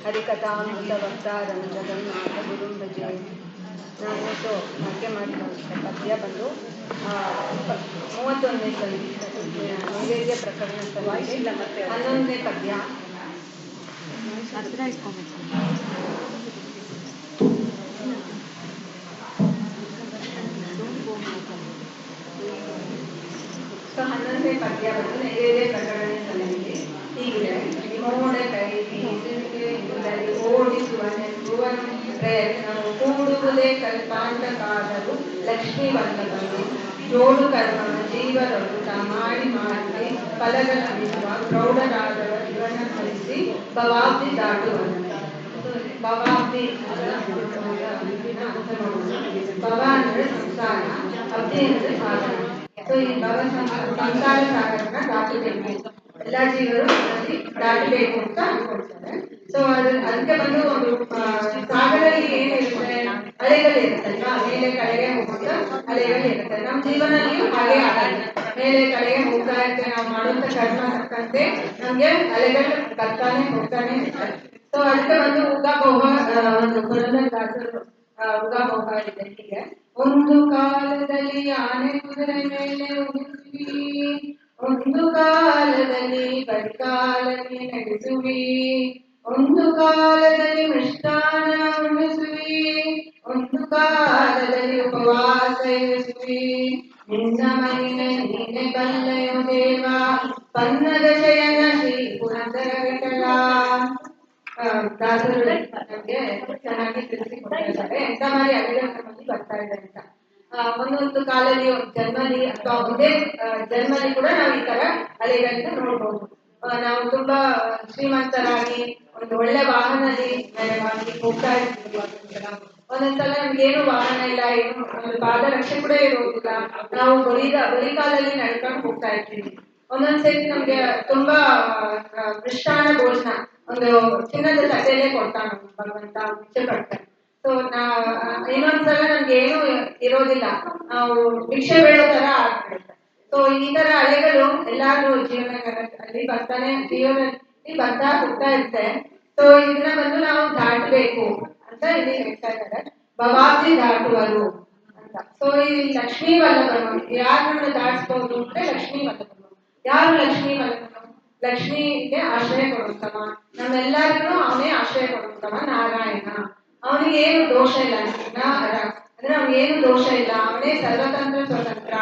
ಹರಿಕಥಾಮೃತವಕ್ತಾರಂ ಜಗನ್ನಾಥ ಗುರುಂ ಭಜೆ. ನಾನಿವತ್ತು ಮುಖ್ಯ ಮಾಡಿದ ಪದ್ಯ ಬಂದು 31ನೇ ನೈವೇದ್ಯ ಪ್ರಕರಣ ಸಭೆಯಲ್ಲಿ 11ನೇ ಪದ್ಯ. ಸೊ 11ನೇ ಪದ್ಯ ಬಂದು ನೈವೇದ್ಯ ಪ್ರಕರಣ ಸಭೆಯಲ್ಲಿ ಹೀಗಿದೆ: ಮೋಡ ಕೈ ಬೀಸಿಗೆ ಓಡಿಸುವನೆಂಬುವ ಪ್ರಯತ್ನವು ಕೂಡುವುದೇ ಕಲ್ಪಾಂತಕಾದರೂ ಲಕ್ಷ್ಮೀ ವಲ್ಲಭನು ಜೋಡು ಕರ್ಮವ ಜೀವರೊಡುತ ಮಾಡಿ ಮಾಡಿ ಫಲಗಳನ್ನಿಸುವ ಪ್ರೌಢರಾದವ ಇವನ ಹರಿಸಿ ಭವಾಬ್ದಿ ದಾಟುವನು. ಭವಾಬ್ದಿ ಭವ ಅಂದ್ರೆ ಸಂಸಾರ, ಅಬ್ದಿ ಅಂದ್ರೆ ಸಾಗರ. ಸೊ ಈ ಭವ ಸಂಸಾರ ಸಾಗರನ ದಾಟಬೇಕು, ಎಲ್ಲಾ ಜೀವರು ದಾಟಬೇಕು ಅಂತ ಅನ್ಕೊಳ್ತಾರೆ. ಸೊ ಅದಕ್ಕೆ ಬಂದು ಒಂದು ಸಾಗರಲ್ಲಿ ಏನಿರುತ್ತೆ, ಅಲೆಗಳಿರುತ್ತಲ್ವಾ, ಮೇಲೆ ಕಡೆಗೆ ಹೋಗ್ತಾ ಅಲೆಗಳಿರುತ್ತೆ. ನಮ್ಮ ಜೀವನದಲ್ಲಿಯೂ ಹಾಗೆ ಆಗಲ್ಲ, ಮೇಲೆ ಕಡೆಗೆ ಹೋಗ್ತಾ ಇರ್ತೇವೆ. ನಾವು ಮಾಡುವಂತ ಕರ್ಮ ತಕ್ಕಂತೆ ನಮ್ಗೆ ಅಲೆಗಳು ಬರ್ತಾನೆ ಹೋಗ್ತಾನೆ ಇರ್ತಾರೆ. ಸೊ ಅದಕ್ಕೆ ಬಂದು ಒಂದು ಪುರಂದರದಾಸರು ಉಗಾಭೋಗ ಇದೆ ಹೀಗೆ: ಒಂದು ಕಾಲದಲ್ಲಿ ಆನೆ ಕುದುರೆ ಮೇಲೆ ಉಳಿಸುವಿ, ಒಂದು ಕಾಲದಲ್ಲಿ ಬರಿಕಾಲನೆ ನಡೆಸುವಿ, ಒಂದು ಕಾಲದಲ್ಲಿ ಮೃಷ್ಟಾನ ಉಣಿಸುವಿ, ಒಂದು ಕಾಲದಲ್ಲಿ ಉಪವಾಸ ಇರಿಸುವಿ, ನಿನ್ನ ಮಹಿಮೆ ನೀನೆ ಬಲ್ಲೆಯೋ ದೇವ, ಪನ್ನದ ಶಯನ ಶ್ರೀ ಪುರಂದರ ವಿಠಲ. ದಾಸರು ನಮ್ಗೆ ಚೆನ್ನಾಗಿ ತಿಳಿಸಿಕೊಟ್ಟಿದ್ದಾರೆ ಎಂತ ಮಾಡಿ ಅಲೆಗಳು ನಮ್ಮಲ್ಲಿ ಬರ್ತಾ ಇದೆ ಅಂತ. ಒಂದೊಂದು ಕಾಲದಲ್ಲಿ ಜನ್ಮಲಿ ಅಥವಾ ಒಂದೇ ಜನ್ಮಲಿ ಕೂಡ ನಾವು ಈ ತರ ಅಲೆಗಳನ್ನ ನೋಡ್ಬೋದು. ನಾವು ತುಂಬಾ ಶ್ರೀಮಂತರಾಗಿ ಒಂದು ಒಳ್ಳೆ ವಾಹನದಲ್ಲಿ ಹೋಗ್ತಾ ಇರ್ತೀವಿ. ಒಂದೊಂದ್ಸಲ ನಮ್ಗೇನು ವಾಹನ ಇಲ್ಲ, ಏನು ಒಂದು ಪಾದರಕ್ಷೆ ಕೂಡ ಇರುವುದಿಲ್ಲ, ನಾವು ಬಲಿಕಾಲಲ್ಲಿ ನಡ್ಕೊಂಡು ಹೋಗ್ತಾ ಇರ್ತೀವಿ. ಒಂದೊಂದ್ಸರಿ ನಮ್ಗೆ ತುಂಬಾ ಮೃಷ್ಟಾನ ಭೋಜನ ಒಂದು ಚಿನ್ನದ ತಟ್ಟೆಯಲ್ಲೇ ಕೊಡ್ತಾನ ಭಗವಂತ, ಭಿಕ್ಷೆ ಪಡ್ತಾನೆ. ಸೊ ಇನ್ನೊಂದ್ಸಲ ನಮ್ಗೆ ಏನು ಇರೋದಿಲ್ಲ, ನಾವು ಭಿಕ್ಷೆ ಬೇಡೋ ತರ ಆಗ್ಬಿಡುತ್ತೆ. ಸೊ ಈ ತರ ಅಲೆಗಳು ಎಲ್ಲಾರು ಜೀವನದಲ್ಲಿ ಜೀವನದಲ್ಲಿ ಬರ್ತಾ ಹೋಗ್ತಾ ಇರುತ್ತೆ. ಸೊ ಇದನ್ನ ಬಂದು ನಾವು ದಾಟಬೇಕು ಅಂತ ಇಲ್ಲಿ ಹೇಳ್ತಾ ಇದ್ದಾರೆ, ಭವಾಬ್ದಿ ದಾಟುವರು ಅಂತ. ಸೊ ಈ ಲಕ್ಷ್ಮೀ ವಲ್ಲಭನು ಯಾರನ್ನ ದಾಟಿಸ್ಬೋದು ಅಂದ್ರೆ ಲಕ್ಷ್ಮೀ ವಲ್ಲಭನು. ಯಾರು ಲಕ್ಷ್ಮೀ ವಲ್ಲಭನು? ಲಕ್ಷ್ಮಿಗೆ ಆಶ್ರಯ ಕೊಡುತ್ತವ, ನಮ್ಮೆಲ್ಲರಿಗೂ ಅವನೇ ಆಶ್ರಯ ಕೊಡುತ್ತವ ನಾರಾಯಣ. ಅವನಿಗೆ ಏನು ದೋಷ ಇಲ್ಲ, ಅಂದ್ರೆ ಅವನಿಗೇನು ದೋಷ ಇಲ್ಲ, ಅವನೇ ಸರ್ವತಂತ್ರ ಸ್ವತಂತ್ರ,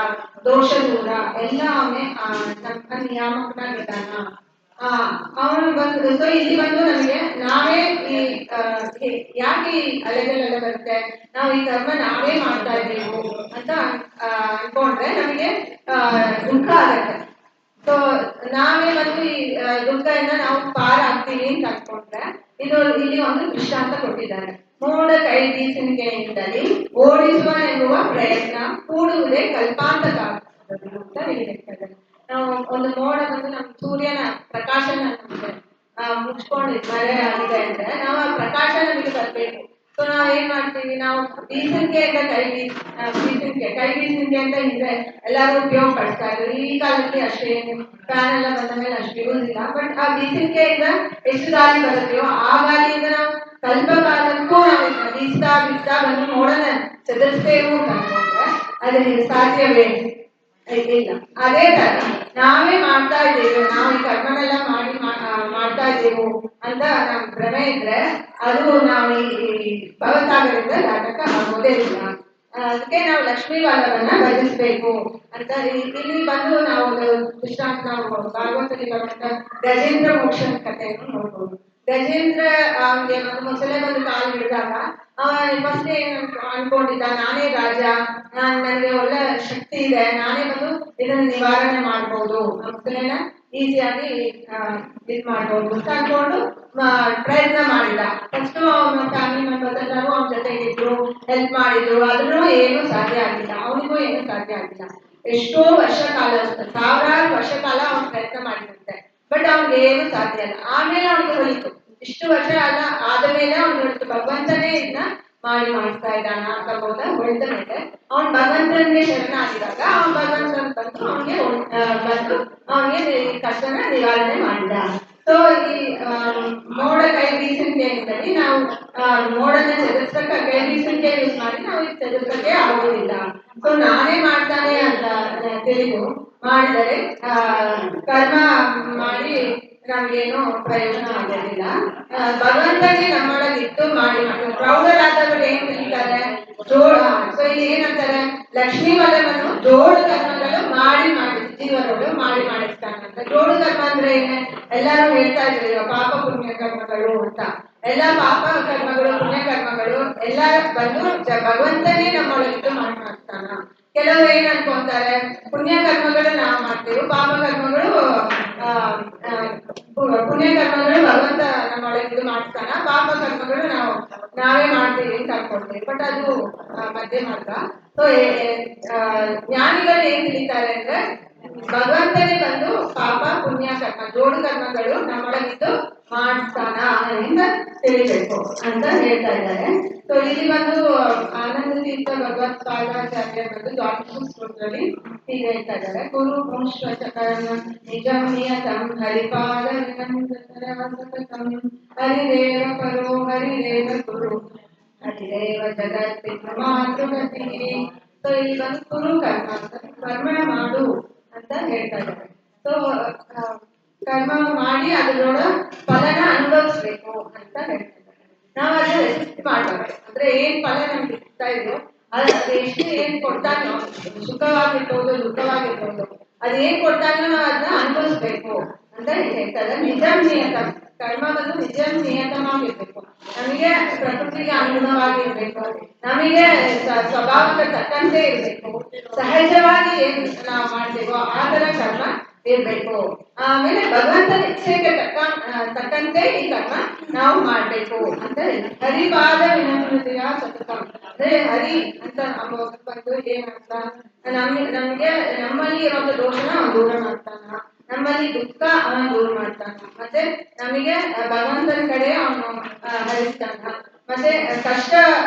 ದೋಷ ದೂರ, ಎಲ್ಲ ಅವನೇ ನಮ್ಮ ನಿಯಾಮಕನಾಗಿದ್ದಾನ. ಅವನು ಬಂದು ಸೊ ಇಲ್ಲಿ ಬಂದು ನಮಗೆ ನಾವೇ ಯಾಕೆ ಈ ಅಲೆಗಳೆಲ್ಲ ಬರುತ್ತೆ, ನಾವು ಈ ಕರ್ಮ ನಾವೇ ಮಾಡ್ತಾ ಇದ್ದೀವಿ ಅಂತ ಅನ್ಕೊಂಡ್ರೆ ನಮಗೆ ದುಃಖ ಆಗತ್ತೆ. ಸೊ ನಾವೇ ಬಂದು ಈ ದುಃಖದಿಂದ ನಾವು ಪಾರಾಗ್ತೀವಿ ಅಂತ ಅನ್ಕೊಂಡ್ರೆ ಇಲ್ಲಿ ಒಂದು ದೃಷ್ಟಾಂತ ಕೊಟ್ಟಿದ್ದಾರೆ. ಮೋಡ ಕೈ ಬೀಸಿನಿಗೆಯಿಂದಲೇ ಓಡಿಸುವನೆಂಬುವ ಪ್ರಯತ್ನ ಕೂಡುವುದೇ ಕಲ್ಪಾಂತಕಾರರು ಅಂತ ಹೇಳ್ತಾರೆ. ನಾವು ಒಂದು ಮೋಡ ಬಂದು ನಮ್ಮ ಸೂರ್ಯನ ಪ್ರಕಾಶನ ಮುಚ್ಕೊಂಡು ಮಳೆ ಆಗಿದೆ ಅಂದ್ರೆ ನಾವು ಆ ಪ್ರಕಾಶ ನಮಗೆ ಬರಬೇಕು. ಸೊ ನಾವ್ ಏನ್ ಮಾಡ್ತೀವಿ, ನಾವು ಬೀಸಣಿಗೆಯಿಂದ ಕೈ ಬೀಸಣಿಗೆ ಅಂತ ಹಿಂದೆ ಎಲ್ಲರೂ ಉಪಯೋಗ ಪಡಿಸ್ತಾ ಇದ್ರು. ಈ ಕಾಲದಲ್ಲಿ ಅಷ್ಟೇ ಫ್ಯಾನ್ ಎಲ್ಲ ಬಂದ ಮೇಲೆ ಅಷ್ಟು ಇರುವುದಿಲ್ಲ. ಬಟ್ ಆ ಬೀಸಣಿಗೆಯಿಂದ ಎಷ್ಟು ಗಾಳಿ ಬರುತ್ತೆಯೋ ಆ ಗಾಳಿಯಿಂದ ನಾವು ಸ್ವಲ್ಪ ಕಾಲಕ್ಕೂ ನಾವು ಬೀಸ್ತಾ ಬಂದು ಮೋಡನ ಚದರಿಸ್ತೇವೆ ಅಂತ ಅನ್ಕೊಂಡ್ರೆ ಅದಕ್ಕೆ ಸಾಧ್ಯವೇ ಇಲ್ಲ. ಅದೇ ತರ ನಾವೇ ಮಾಡ್ತಾ ಇದ್ದೇವೆ, ನಾವು ಈ ಕರ್ಮನೆಲ್ಲ ಮಾಡ್ತಾ ಇದ್ದೇವೆ ಅಂತ ನಮ್ ಭ್ರಮೆ ಇದ್ರೆ ಅದು ನಾವು ಈ ಭವಸಾಗರದಿಂದ ದಾಟಕ ಆಗೋದೇ ಇಲ್ಲ. ಅದಕ್ಕೆ ನಾವು ಲಕ್ಷ್ಮೀ ವಲ್ಲಭನ ಭಜಿಸ್ಬೇಕು ಅಂತ ಇಲ್ಲಿ ಬಂದು ನಾವು ದೃಷ್ಟಾಂತ ನಾವು ಭಾಗವತದಲ್ಲಿ ಬರುವಂತ ಗಜೇಂದ್ರ ಮೋಕ್ಷನ ಕಥೆಯನ್ನು ನೋಡ್ಬೋದು. ಗಜೇಂದ್ರ ಅವನಿಗೆ ಒಂದು ಮೊಸಳೆ ಬಂದು ಕಾಲು ಹಿಡಿದಾಗ ಫಸ್ಟ್ ಏನ್ ಅನ್ಕೊಂಡಿದ್ದ, ನಾನೇ ರಾಜ, ನನಗೆ ಒಳ್ಳೆ ಶಕ್ತಿ ಇದೆ, ನಾನೇ ಬಂದು ಇದನ್ನ ನಿವಾರಣೆ ಮಾಡ್ಬೋದು, ಮೊಸಳೆನ ಈಸಿಯಾಗಿ ಇದ್ ಮಾಡ್ಬೋದು ಅಂತ ಅನ್ಕೊಂಡು ಪ್ರಯತ್ನ ಮಾಡಿದ. ಫಸ್ಟ್ ಅವನ ಫ್ಯಾಮಿಲಿ ಮೆಂಬರ್ಸ್ ಎಲ್ಲರೂ ಅವನ ಜೊತೆಗಿದ್ರು, ಹೆಲ್ಪ್ ಮಾಡಿದ್ರು, ಆದ್ರೂ ಏನು ಸಾಧ್ಯ ಆಗಿಲ್ಲ, ಅವನಿಗೂ ಏನು ಸಾಧ್ಯ ಆಗಿಲ್ಲ. ಎಷ್ಟೋ ವರ್ಷ ಕಾಲ, ಸಾವಿರಾರು ವರ್ಷ ಕಾಲ ಅವನು ಪ್ರಯತ್ನ ಮಾಡಿದಂತೆ, ಬಟ್ ಅವ್ನಿಗೆ ಏನು ಸಾಧ್ಯ ಇಲ್ಲ. ಆಮೇಲೆ ಅವನಿಗೆ ಹೊಲಿತು, ಇಷ್ಟು ವರ್ಷ ಆದ ಮೇಲೆ ಅವ್ನಿಗೆ ಹೊಲಿತು ಭಗವಂತನೇ ಇದನ್ನ ಮಾಡಿಸ್ತಾ ಇದ್ದಾನ ಅಂತ ಹೊಳಿದ ಮೇಲೆ ಅವ್ನು ಭಗವಂತನಿಗೆ ಶರಣ ಆಗಿದಾಗ ಅವ್ನು ಭಗವಂತನ ಬಂದು ಅವನಿಗೆ ಕಷ್ಟನ ನಿವಾರಣೆ ಮಾಡಿದ. ಸೊ ಈ ಮೋಡ ಕೈ ಬೀಸಿನ ಬೀಸುಣಿಕೆಯಿಂದಲೇ ನಾವು ಮೋಡನ್ನ ಚದುರ್ಸಕ್ಕೆ ಕೈ ಬೀಸುಣಿಕೆ ಯೂಸ್ ಮಾಡಿ ನಾವು ಚದುರ್ಸಕ್ಕೆ ಆಗುವುದಿಲ್ಲ. ಸೊ ನಾನೇ ಮಾಡ್ತಾನೆ ಅಂತ ತಿಳಿದು ಮಾಡಿದರೆ ಕರ್ಮ ಮಾಡಿ ನಮ್ಗೇನು ಪ್ರಯೋಜನ ಆಗೋದಿಲ್ಲ. ಭಗವಂತನೇ ನಮ್ಮೊಳಗಿಟ್ಟು ಮಾಡಿ ಪ್ರೌಢರಾದವರು ಏನ್ ತಿಳಿತಾರೆ ಜೋಳ. ಸೊ ಇಲ್ಲಿ ಏನಂತಾರೆ, ಲಕ್ಷ್ಮೀ ವರವನ್ನು ಜೋಡು ಕರ್ಮಗಳು ಮಾಡಿ ಜೀವನಗಳು ಮಾಡಿಸ್ತಾನಂತ. ಜೋಡು ಕರ್ಮ ಅಂದ್ರೆ ಏನೇ ಎಲ್ಲರೂ ಹೇಳ್ತಾ ಇದ್ರು ಪಾಪ ಪುಣ್ಯ ಕರ್ಮಗಳು ಅಂತ. ಎಲ್ಲ ಪಾಪ ಕರ್ಮಗಳು ಪುಣ್ಯ ಕರ್ಮಗಳು ಎಲ್ಲ ಬಂದು ಭಗವಂತನೇ ನಮ್ಮೊಳಗಿದ್ದು ಮಾಡ್ತಾನ. ಕೆಲವರು ಏನ್ ಅನ್ಕೊಂತಾರೆ, ಪುಣ್ಯ ಕರ್ಮಗಳು ನಾವು ಮಾಡ್ತೇವೆ, ಪಾಪ ಕರ್ಮಗಳು ಪುಣ್ಯ ಕರ್ಮಗಳು ಭಗವಂತ ನಮ್ಮೊಳಗಿದ್ದು ಮಾಡ್ತಾನ, ಪಾಪ ಕರ್ಮಗಳು ನಾವೇ ಮಾಡ್ತೀವಿ ಅಂತ ಅನ್ಕೊಳ್ತೇವೆ. ಬಟ್ ಅದು ಮಧ್ಯ ಮಾರ್ಗ. ಸೊ ಜ್ಞಾನಿಗಳು ಏನ್ ತಿಳಿತಾರೆ ಅಂದ್ರೆ ಭಗವಂತನೇ ಬಂದು ಪಾಪ ಪುಣ್ಯ ಕರ್ಮ ಜೋಡು ಕರ್ಮಗಳು ನಮ್ಮೊಳಗಿದ್ದು ಮಾಡ್ತಾನ ಅಂತ ತಿಳಿಬೇಕು ಅಂತ ಹೇಳ್ತಾ ಇದ್ದಾರೆ. ಸೊ ಇಲ್ಲಿ ಬಂದು ಆನಂದ ತೀರ್ಥ ಭಗವತ್ಪಾದಾಚಾರ್ಯ ಬಂದು ದ್ವಾದಶ ಸ್ತೋತ್ರದಲ್ಲಿ ಹೀಗೆ ಹೇಳ್ತಾ ಇದ್ದಾರೆ. ಗುರು ಪುಂಶ್ವಚಕರಣ ನಿಜಂ ನಿಯತಂ ಹರಿಪಾದ ವಿನಂದತರವಸತಂ ಹರಿದೇವ ಪರೋ ಹರಿದೇವ ಗುರು ಹರಿದೇವ ಜಗತ್ ಮಾತೃಗತಿ. ಸೊ ಇಲ್ಲಿ ಬಂದು ಗುರು ಕರ್ಮ ಮಾಡು ಅಂತ ಹೇಳ್ತಾ ಇದ್ದಾರೆ. ಸೊ ಕರ್ಮ ಮಾಡಿ ಅದರೊಳ ಫಲನ ಅನುಭವಿಸ್ಬೇಕು ಅಂತ ಹೇಳ್ತಾ ಇದ್ದಾರೆ. ನಾವು ಅದನ್ನ ರೆಸಿಸ್ಟ್ ಮಾಡಬಾರ್ದು. ಅಂದ್ರೆ ಏನ್ ಫಲ ನಮ್ಗೆ ಸಿಗ್ತಾ ಇದೆಯೋ ಅದು ಎಷ್ಟು ಏನ್ ಕೊಡ್ತಾನೋ, ಸುಖವಾಗಿರ್ಬೋದು ದುಃಖವಾಗಿರ್ಬೋದು, ಅದು ಏನ್ ಕೊಡ್ತಾನೋ ನಾವು ಅದನ್ನ ಅನುಭವಿಸ್ಬೇಕು ಅಂತ ಹೇಳ್ತಾ ಇದ್ದಾರೆ. ನಿಜಂ ನಿಯತ ಕರ್ಮ ಬಂದು ನಿಜಂ ನಿಯತವಾಗಿರ್ಬೇಕು. ನಮಗೆ ಪ್ರಕೃತಿಗೆ ಅನುಗುಣವಾಗಿರ್ಬೇಕು, ನಮಗೆ ಸ್ವಭಾವಕ್ಕೆ ತಕ್ಕಂತೆ ಇರ್ಬೇಕು, ಸಹಜವಾಗಿ ಏನ್ ನಾವು ಮಾಡ್ತೇವೋ ಆ ತರ ಕರ್ಮ ಇರ್ಬೇಕು. ಆಮೇಲೆ ಭಗವಂತನ ಇಚ್ಛೆಗೆ ತಕ್ಕಂತೆ ಈ ಕರ್ಮ ನಾವು ಮಾಡ್ಬೇಕು ಅಂತ ಹರಿಪಾದ ವಿನಮ್ರತೆಯ ಸತತ. ಅಂದ್ರೆ ಹರಿ ಅಂತ ಬಂದು ಏನಂತ ನಮ್ಗೆ ನಮ್ಮಲ್ಲಿ ಇರೋ ದೋಷನ ಅವನು ದೂರ ಮಾಡ್ತಾನ, ನಮ್ಮಲ್ಲಿ ದುಃಖ ಅವನು ದೂರ ಮಾಡ್ತಾನ, ಮತ್ತೆ ನಮಗೆ ಭಗವಂತನ ಕಡೆ ಅವನು ಹರಿಸ್ತಾನ, ಮತ್ತೆ ಕಷ್ಟ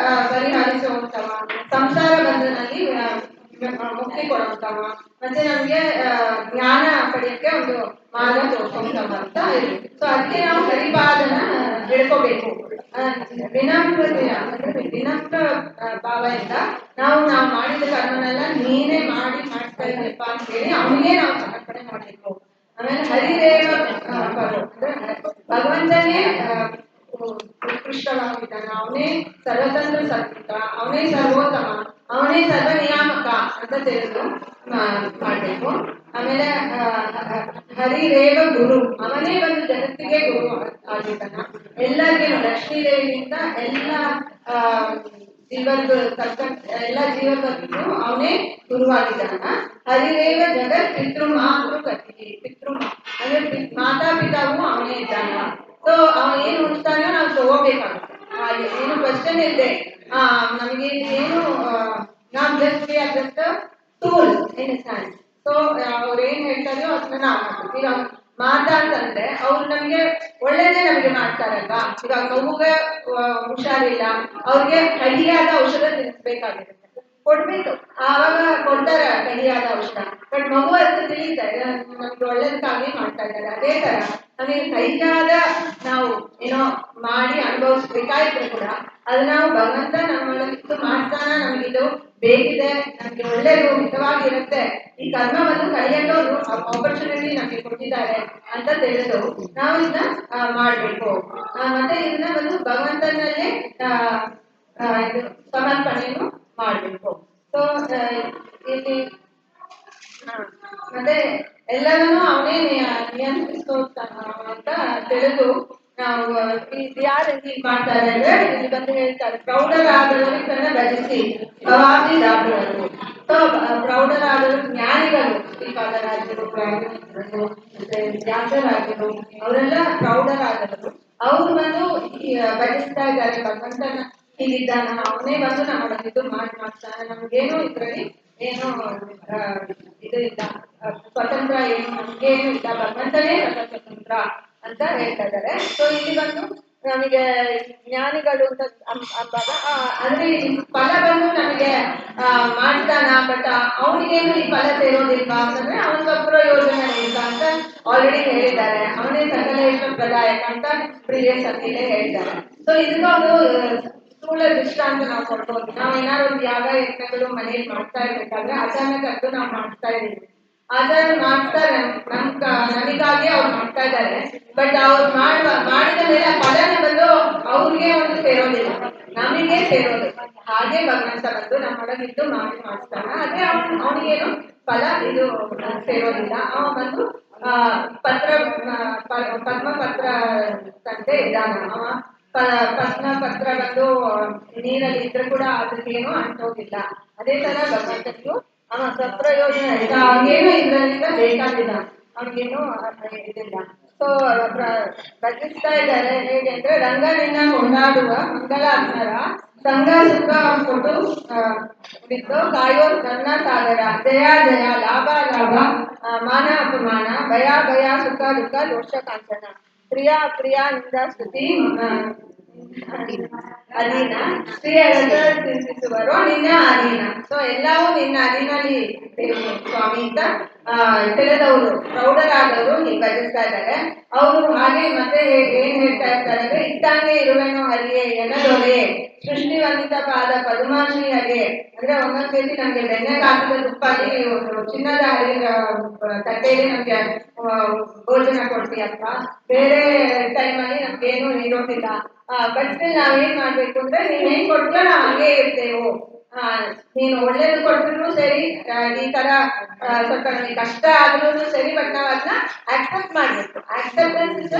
ಪರಿಹರಿಸುವಂತವ, ಸಂಸಾರ ಬಂಧನಲ್ಲಿ ಮುಕ್ತಿ ಕೊಡುವಂತವ, ಮತ್ತೆ ನಮ್ಗೆ ಜ್ಞಾನ ಪಡೆಯಕ್ಕೆ ಒಂದು ಮಾರ್ಗ ತೋರಿಸುವಂತವ ಅಂತ ಇದೆ. ಸೊ ಅದಕ್ಕೆ ನಾವು ಹರಿಪಾದನ ಹಿಡ್ಕೋಬೇಕು. ವಿನಮ್ರತೆಯ ಅಂದ್ರೆ ವಿನಮ್ರ ಭಾವದಿಂದ ನಾವು ಮಾಡಿದ ಕರ್ಮನೆಲ್ಲ ನೀನೇ ಮಾಡ್ತಾ ಇದ್ದೀಯಪ್ಪ ಅಂತ ಹೇಳಿ ಅವನಿಗೆ ನಾವು ಸಮರ್ಪಣೆ ಮಾಡಬೇಕು. ಆಮೇಲೆ ಹರಿದೇವ ಪರೋ ಅಂದ್ರೆ ಭಗವಂತನೇ ಉತ್ಕೃಷ್ಟವಾಗಿದ್ದಾನ, ಅವನೇ ಸರ್ವತಂತ್ರ ಸರ್ವೃತ, ಅವನೇ ಸರ್ವೋತ್ತಮ, ಅವನೇ ಸರ್ವ ನಿಯಾಮಕ ಅಂತ ತಿಳಿದು ಮಾಡಬೇಕು. ಆಮೇಲೆ ಹರಿರೇವ ಗುರು, ಅವನೇ ಬಂದು ಜಗತ್ತಿಗೆ ಗುರು ಆಗಿದ್ದಾನ. ಎಲ್ಲರಿಗೂ ಲಕ್ಷ್ಮೀದೇವಿಯಿಂದ ಎಲ್ಲ ಜೀವರ್ಗ ಎಲ್ಲ ಜೀವರ್ಗಕ್ಕೂ ಅವನೇ ಗುರುವಾಗಿದ್ದಾನ. ಹರಿರೇವ ಜಗತ್ ಪಿತೃ ಮಾತೃ ಗತಿ, ಅಂದ್ರೆ ಮಾತಾ ಪಿತಾವು ಅವನೇ ಇದ್ದಾನ. ಸೊ ಅವನು ಏನು ಉಣಿಸ್ತಾನೋ ನಾವು ತಗೋಬೇಕಾಗುತ್ತೆ. ಏನು ಕ್ವಶನ್ ಇದೆ ನಮಗೆ ಏನು ನಾವು just tool in is hand. So ಅವ್ರು ಏನ್ ಹೇಳ್ತಾರೋ ಅದನ್ನ ನಾವು ಮಾಡ್ತೀವಿ. ಈಗ ಮಾತಾ ಅಂತಂದ್ರೆ ಅವ್ರು ನಮ್ಗೆ ಒಳ್ಳೇದೇ ನಮ್ಗೆ ಮಾಡ್ತಾರಲ್ವಾ. ಈಗ ಮಗುಗೆ ಹುಷಾರಿಲ್ಲ, ಅವ್ರಿಗೆ ಕಹಿಯಾದ ಔಷಧ ತಿನ್ನಿಸ್ಬೇಕಾಗಿರುತ್ತೆ, ಕೊಡ್ಬೇಕು, ಆವಾಗ ಕೊಡ್ತಾರ ಕಹಿಯಾದ ಔಷಧ. ಬಟ್ ಮಗು ಅಂತ ತಿಳಿತಾರೆ ನಮ್ಗೆ ಒಳ್ಳೇದಕ್ಕಾಗಿ ಮಾಡ್ತಾ ಇದ್ದಾರೆ. ಅದೇ ತರ ನಮಗೆ ಕಹಿಯಾದ ನಾವು ಏನೋ ಮಾಡಿ ಅನುಭವಿಸ್ಬೇಕಾಯ್ತು ಕೂಡ ಅದು ನಾವು ಭಗವಂತ ನಮ್ಮೊಳಗಿದ್ದು ಮಾಡ್ತಾನ, ನಮಗಿದು ಬೇಕಿದೆ, ನಮ್ಗೆ ಒಳ್ಳೇದು ಹಿತವಾಗಿರುತ್ತೆ, ಈ ಕರ್ಮವನ್ನು ಕಲಿಯಲು ಆಪರ್ಚುನಿಟಿ ನಮ್ಗೆ ಕೊಟ್ಟಿದ್ದಾರೆ ಅಂತ ತಿಳಿದು ನಾವು ಇದನ್ನ ಮಾಡ್ಬೇಕು. ಮತ್ತೆ ಇದನ್ನ ಒಂದು ಭಗವಂತನಲ್ಲೇ ಸಮರ್ಪಣೆಯನ್ನು ಮಾಡ್ಬೇಕು. ಸೊ ಇಲ್ಲಿ ಮತ್ತೆ ಎಲ್ಲರನ್ನೂ ಅವನೇ ನಿಯಂತ್ರಿಸ್ತಾನ ಅಂತ ತಿಳಿದು ನಾವು ಯಾರು ಮಾಡ್ತಾರೆ ಅಂದ್ರೆ ಇಲ್ಲಿ ಬಂದು ಹೇಳ್ತಾರೆ, ಪ್ರೌಢರಾದವರು ತನ್ನ ಭಜಿಸಿ ಭವಾಬ್ದಿ ದಾಟುವರು. ಸೊ ಪ್ರೌಢರಾದರು ಜ್ಞಾನಿಗಳು, ಶ್ರೀಪಾದರಾಜರು, ವ್ಯಾಸರಾಜರು, ಅವರೆಲ್ಲ ಪ್ರೌಢರಾದವರು. ಅವರು ಬಂದು ಭಜಿಸ್ತಾ ಇದ್ದಾರೆ ಭಗವಂತನ, ಹೀಗಿದ್ದಾನ, ಅವನೇ ಬಂದು ನಮ್ಮೊಳಗಿದ್ದು ಮಾಡ್ತಾನೆ, ನಮ್ಗೇನು ಇದ್ರಲ್ಲಿ ಏನು ಇದು ಇಲ್ಲ, ಸ್ವತಂತ್ರ ಏನು ನಮ್ಗೇನು ಇಲ್ಲ, ಭಗವಂತನೇ ಸ್ವತಂತ್ರ ಅಂತ ಹೇಳ್ತಾ ಇದ್ದಾರೆ. ಸೊ ಇಲ್ಲಿ ಬಂದು ನಮಗೆ ಜ್ಞಾನಿಗಳು ಅಂತ ಅಂದಾಗ ಅಂದ್ರೆ ಈ ಫಲ ಬಂದು ನಮಗೆ ಮಾಡ್ತಾನ, ಬಟ್ ಅವನಿಗೇನು ಈ ಫಲ ಸೇರೋದಿಲ್ವಾ ಅಂತಂದ್ರೆ ಅವನ ಸ್ವಪ್ರಯೋಜನ ಇಲ್ಲ ಅಂತ ಆಲ್ರೆಡಿ ಹೇಳಿದ್ದಾರೆ. ಅವನೇ ಸಕಲೇಶ್ವರ ಪ್ರದಾಯಕ ಅಂತ ಪ್ರೀವಿಯಸ್ ಅಲ್ಲಿಯೇ ಹೇಳಿದ್ದಾರೆ. ಸೊ ಇದನ್ನ ಒಂದು ಸ್ಥೂಲ ದೃಷ್ಟಾಂತ ನಾವು ಕೊಡ್ಬೋದು. ನಾವು ಏನಾದ್ರು ಒಂದು ಯಾಗ ಯಜ್ಞಗಳು ಮನೇಲಿ ಮಾಡ್ತಾ ಇರ್ಬೇಕಾದ್ರೆ ಅಚಾನಕ್ ಅದು ನಾವು ಮಾಡ್ತಾ ಇದೀವಿ, ಆಚಾರ ಮಾಡ್ತಾರೆ, ನಮಗಾಗಿ ಅವ್ರು ಮಾಡ್ತಾ ಇದ್ದಾರೆ, ಬಟ್ ಅವ್ರು ಮಾಡಿದ ಮೇಲೆ ಫಲನ ಬಂದು ಅವ್ರಿಗೆ ಒಂದು ಸೇರೋದಿಲ್ಲ, ನಮಗೆ ಸೇರೋದು. ಹಾಗೆ ಭಗವಂತ ಬಂದು ನಮ್ಮೊಳಗಿದ್ದು ಮಾಡಿಸ್ತಾನ, ಅದೇ ಅವನಿಗೇನು ಫಲ ಇದು ಸೇರೋದಿಲ್ಲ. ಅವ ಬಂದು ಪತ್ರ ಪದ್ಮಪತ್ರ ತಂದೆ ಇದ್ದಾನ. ಅವ ಪದ್ಮ ಪತ್ರ ಬಂದು ನೀರಲ್ಲಿ ಇದ್ರೆ ಕೂಡ ಅದಕ್ಕೇನು ಅಂಟೋದಿಲ್ಲ. ಅದೇ ತರ ಭಗವಂತನಿಗೂ ಅವ ಸ್ವಪ್ರಯೋಜನ ಅವನಿಗೇನು ಇದರಿಂದ ಬೇಕಾಗಿಲ್ಲ, ಅವನಿಗೇನು ಇದಿಲ್ಲ. ಸೊ ಭಜಿಸ್ತಾ ಇದ್ದಾರೆ ಹೇಗೆ ಅಂದ್ರೆ, ರಂಗನಿನ್ನ ಕೊಂಡಾಡುವ ಮಂಗಲಾತ್ಮರ ಸಂಘ ಸುಖ ಕೊಟ್ಟು ಬಿದ್ದು ಕಾಯೋ ನನ್ನ ಸಾಗರ, ಜಯ ಜಯ ಲಾಭ ಲಾಭ ಮಾನ ಅಪಮಾನ ಭಯ ಭಯ ಸುಖ ದುಃಖ ದೋಷ ಕಾಂಚನ ಪ್ರಿಯ ಪ್ರಿಯ ನಿಂದ ಸ್ತುತಿ ಅಧೀನ ಸ್ತ್ರೀಯರ ಚಿಂತಿಸುವರು ನಿನ್ನ ಅಧೀನ. ಸೊ ಎಲ್ಲವೂ ನಿನ್ನ ಅಧೀನಲ್ಲಿ ಸ್ವಾಮಿ ಅಂತ ತಿಳಿದವರು ಪ್ರೌಢರಾದವರು ನೀವು ಭಜಿಸ್ತಾ ಇದ್ದಾರೆ. ಅವರು ಹಾಗೆ ಮತ್ತೆ ಏನ್ ಹೇಳ್ತಾ ಇರ್ತಾರೆ ಅಂದ್ರೆ, ಇಟ್ಟಂಗೆ ಇರುವೆನೋ ಹರಿಯೇ ಎನದೊರೆ ಸೃಷ್ಟಿ ವಂದಿತ ಪಾದ ಪದ್ಮಾಶ್ರೀ ಹರಿಯೇ. ಅಂದ್ರೆ ಒಂದೊಂದ್ಸತಿ ನಮ್ಗೆ ಬೆಣ್ಣೆ ಕಾಸಿದ ತುಪ್ಪಲ್ಲಿ ಚಿನ್ನದ ಹರಿಯ ತಟ್ಟೆಯಲ್ಲಿ ನಮ್ಗೆ ಭೋಜನ ಕೊಡ್ತೀಯಪ್ಪ, ಬೇರೆ ಟೈಮಲ್ಲಿ ನಮ್ಗೇನು ಇರೋದಿಲ್ಲ. ಬಟ್ ಸ್ಟಿಲ್ ನಾವೇನ್ ಮಾಡ್ಬೇಕು ಅಂದ್ರೆ, ನೀನ್ ಏನ್ ಕೊಡ್ತೀಯೋ ನಾವು ಹಂಗೆ ಇರ್ತೇವೋ. ನೀನು ಒಳ್ಳೇದು ಕೊಟ್ಟರು ಸರಿ, ಈ ತರ ಸ್ವಲ್ಪ ನಮಗೆ ಕಷ್ಟ ಆದ್ರೂ ಸರಿ, ಬಟ್ ನಾವ್ ಅದನ್ನ ಆಕ್ಸೆಪ್ಟ್ ಮಾಡ್ಬೇಕು. Acceptance is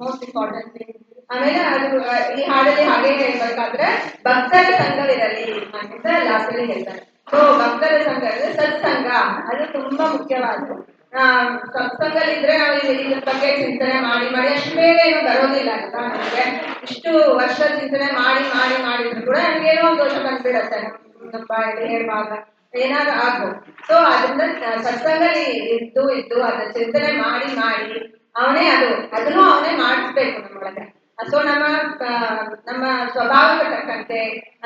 most important thing. ಆಮೇಲೆ ಅದು ಈ ಹಾಡಲ್ಲಿ ಹಾಗೆ ಹೇಳ್ಬೇಕಾದ್ರೆ, ಭಕ್ತರ ಸಂಘವಿರಲಿ ಅಂತ ಲಾಸ್ಟಲ್ಲಿ ಹೇಳ್ತಾರೆ. ಸೊ ಭಕ್ತರ ಸಂಘ ಅಂದ್ರೆ ಸತ್ಸಂಗ, ಅದು ತುಂಬಾ ಮುಖ್ಯವಾದ್ದು. ಸತ್ಸಂಗಲಿದ್ರೆ ನಾವು ಇದ್ರ ಬಗ್ಗೆ ಚಿಂತನೆ ಮಾಡಿ ಮಾಡಿ ಅಷ್ಟು ಬೇಗ ಏನು ಬರೋದಿಲ್ಲ ಅಲ್ವಾ ನಮಗೆ. ಇಷ್ಟು ವರ್ಷ ಚಿಂತನೆ ಮಾಡಿದ್ರು ಕೂಡ ನಮ್ಗೇನೋ ಒಂದು ದೋಷ ಬಂದ್ಬಿಡತ್ತೆ ನಮ್ಮ ಹೇಳುವಾಗ ಏನಾದ್ರು ಆಗ್ಬೋದು. ಸೊ ಅದನ್ನ ಸತ್ಸಂಗಲಿ ಇದ್ದು ಅದನ್ನ ಚಿಂತನೆ ಮಾಡಿ ಅದನ್ನು ಅವನೇ ಮಾಡಿಸ್ಬೇಕು ನಮ್ಮೊಳಗೆ. ಸೊ ನಮ್ಮ ಸ್ವಭಾವಕ್ಕೆ ತಕ್ಕಂತೆ,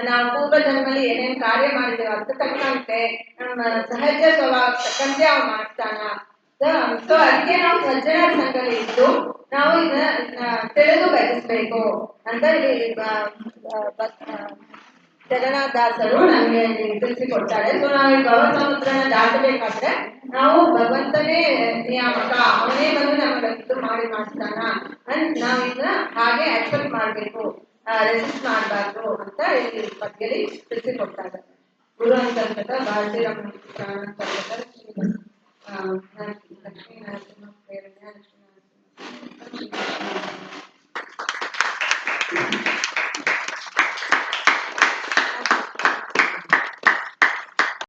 ನಾವು ಪೂರ್ವ ಜನ್ಮಲ್ಲಿ ಏನೇನ್ ಕಾರ್ಯ ಮಾಡಿದ್ದೇವೆ ಅದಕ್ಕೆ ತಕ್ಕಂತೆ, ನಮ್ಮ ಸಹಜ ಸ್ವಭಾವಕ್ಕೆ ತಕ್ಕಂತೆ ಅವ್ ಮಾಡ್ತಾನ. ಸೊ ಅದಕ್ಕೆ ನಾವು ಸಜ್ಜನ ಸಂಘದಲ್ಲಿ ಇದ್ದು ನಾವು ಇದನ್ನ ತಿಳಿದು ಭಜಿಸ್ಬೇಕು ಅಂತ ಜಗನ್ನಾಥ ದಾಸರು ನಮಗೆ ತಿಳಿಸಿಕೊಡ್ತಾರೆ. ಸೊ ನಾವು ಈ ಭವ ಸಮುದ್ರನ ದಾಟಬೇಕಾದ್ರೆ ನಾವು ಭಗವಂತನೇ ನಿಯಾಮಕ, ಅವನೇ ಬಂದು ನಮಗೆ ಇದು ಮಾಡಿಸ್ತಾನ ಅಂತ ನಾವು ಇದನ್ನ ಹಾಗೆ ಅಕ್ಸೆಪ್ಟ್ ಮಾಡ್ಬೇಕು, ರೆಸಿಸ್ಟ್ ಮಾಡಬಾರ್ದು ಅಂತ ಈ ಪದ್ಯದಲ್ಲಿ ತಿಳಿಸಿಕೊಡ್ತಾರೆ. ಗುರು ಅಂತರ್ಗತ ಭಾರತೀಯ ಲಕ್ಷ್ಮೀ ನರಸಿಂಹ ಪ್ರೇರಣೆ ಲಕ್ಷ್ಮೀ ನರಸಿಂಹ